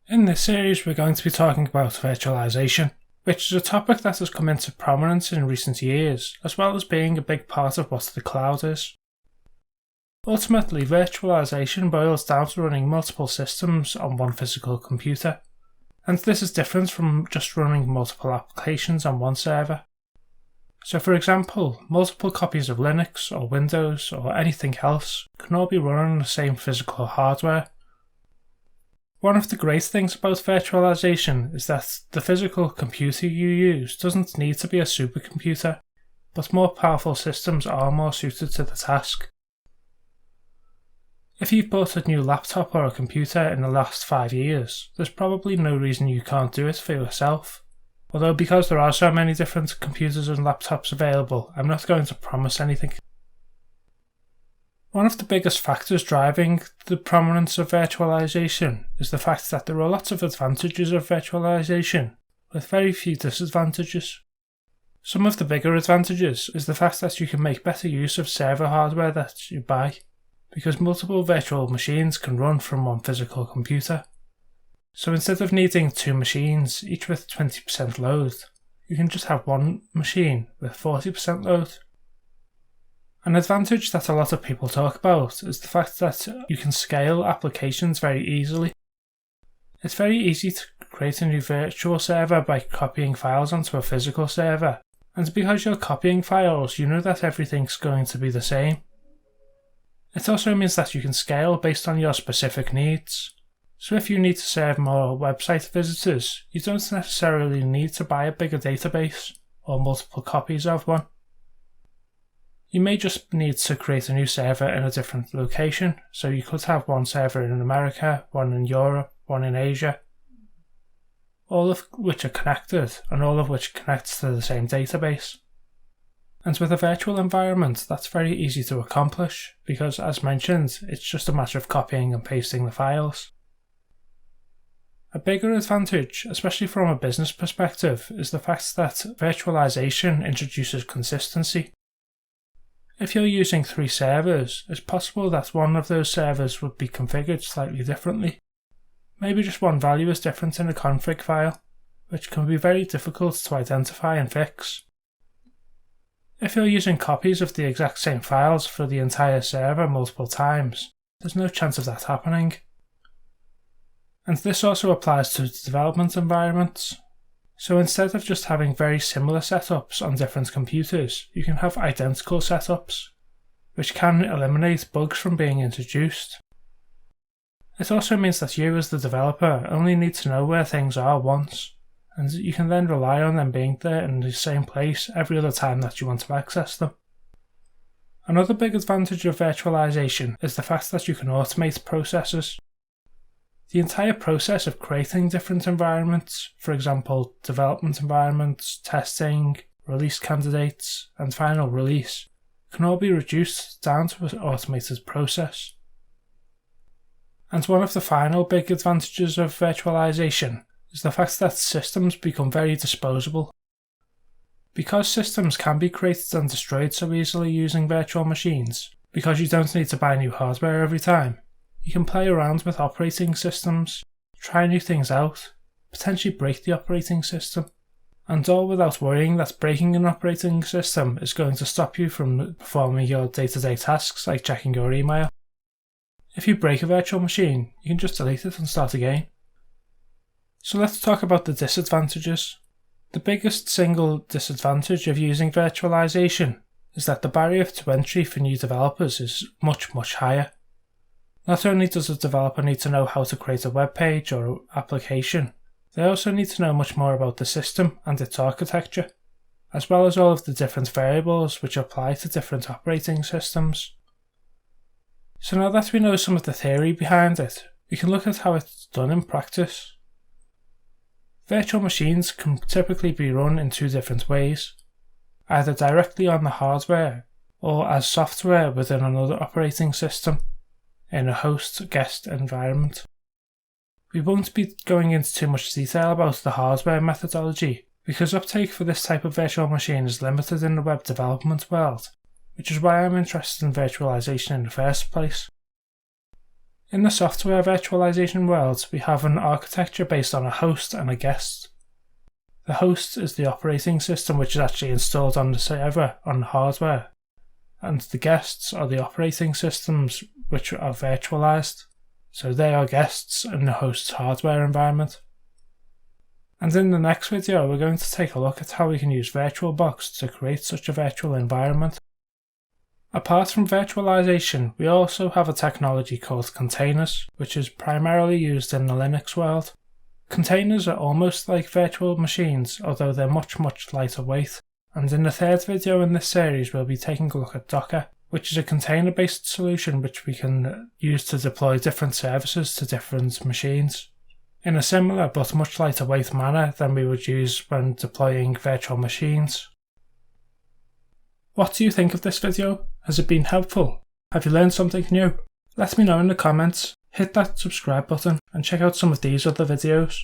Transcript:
In this series we're going to be talking about virtualization, which is a topic that has come into prominence in recent years, as well as being a big part of what the cloud is. Ultimately, virtualization boils down to running multiple systems on one physical computer, and this is different from just running multiple applications on one server. So for example, multiple copies of Linux or Windows or anything else can all be run on the same physical hardware. One of the great things about virtualization is that the physical computer you use doesn't need to be a supercomputer, but more powerful systems are more suited to the task. If you've bought a new laptop or a computer in the last 5 years, there's probably no reason you can't do it for yourself. Although because there are so many different computers and laptops available, I'm not going to promise anything. One of the biggest factors driving the prominence of virtualization is the fact that there are lots of advantages of virtualization, with very few disadvantages. Some of the bigger advantages is the fact that you can make better use of server hardware that you buy, because multiple virtual machines can run from one physical computer. So instead of needing 2 machines, each with 20% load, you can just have one machine with 40% load. An advantage that a lot of people talk about is the fact that you can scale applications very easily. It's very easy to create a new virtual server by copying files onto a physical server, and because you're copying files, you know that everything's going to be the same. It also means that you can scale based on your specific needs. So if you need to serve more website visitors, you don't necessarily need to buy a bigger database or multiple copies of one. You may just need to create a new server in a different location, so you could have one server in America, one in Europe, one in Asia, all of which are connected and all of which connects to the same database. And with a virtual environment, that's very easy to accomplish because, as mentioned, it's just a matter of copying and pasting the files. A bigger advantage, especially from a business perspective, is the fact that virtualization introduces consistency. If you're using 3 servers, it's possible that one of those servers would be configured slightly differently. Maybe just one value is different in a config file, which can be very difficult to identify and fix. If you're using copies of the exact same files for the entire server multiple times, there's no chance of that happening. And this also applies to development environments. So instead of just having very similar setups on different computers, you can have identical setups, which can eliminate bugs from being introduced. It also means that you as the developer only need to know where things are once, and you can then rely on them being there in the same place every other time that you want to access them. Another big advantage of virtualization is the fact that you can automate processes. The entire process of creating different environments, for example development environments, testing, release candidates, and final release, can all be reduced down to an automated process. And one of the final big advantages of virtualization is the fact that systems become very disposable. Because systems can be created and destroyed so easily using virtual machines, because you don't need to buy new hardware every time, you can play around with operating systems, try new things out, potentially break the operating system, and all without worrying that breaking an operating system is going to stop you from performing your day-to-day tasks like checking your email. If you break a virtual machine, you can just delete it and start again. So let's talk about the disadvantages. The biggest single disadvantage of using virtualization is that the barrier to entry for new developers is much higher. Not only does a developer need to know how to create a web page or application, they also need to know much more about the system and its architecture, as well as all of the different variables which apply to different operating systems. So now that we know some of the theory behind it, we can look at how it's done in practice. Virtual machines can typically be run in 2 different ways, either directly on the hardware or as software within another operating system in a host-guest environment. We won't be going into too much detail about the hardware methodology because uptake for this type of virtual machine is limited in the web development world, which is why I'm interested in virtualization in the first place. In the software virtualization world, we have an architecture based on a host and a guest. The host is the operating system which is actually installed on the server on hardware, and the guests are the operating systems which are virtualized, so they are guests in the host's hardware environment. And in the next video we're going to take a look at how we can use VirtualBox to create such a virtual environment. Apart from virtualization, we also have a technology called containers, which is primarily used in the Linux world. Containers are almost like virtual machines, although they're much lighter weight. And in the third video in this series we'll be taking a look at Docker, which is a container-based solution which we can use to deploy different services to different machines, in a similar but much lighter weight manner than we would use when deploying virtual machines. What do you think of this video? Has it been helpful? Have you learned something new? Let me know in the comments, hit that subscribe button and check out some of these other videos.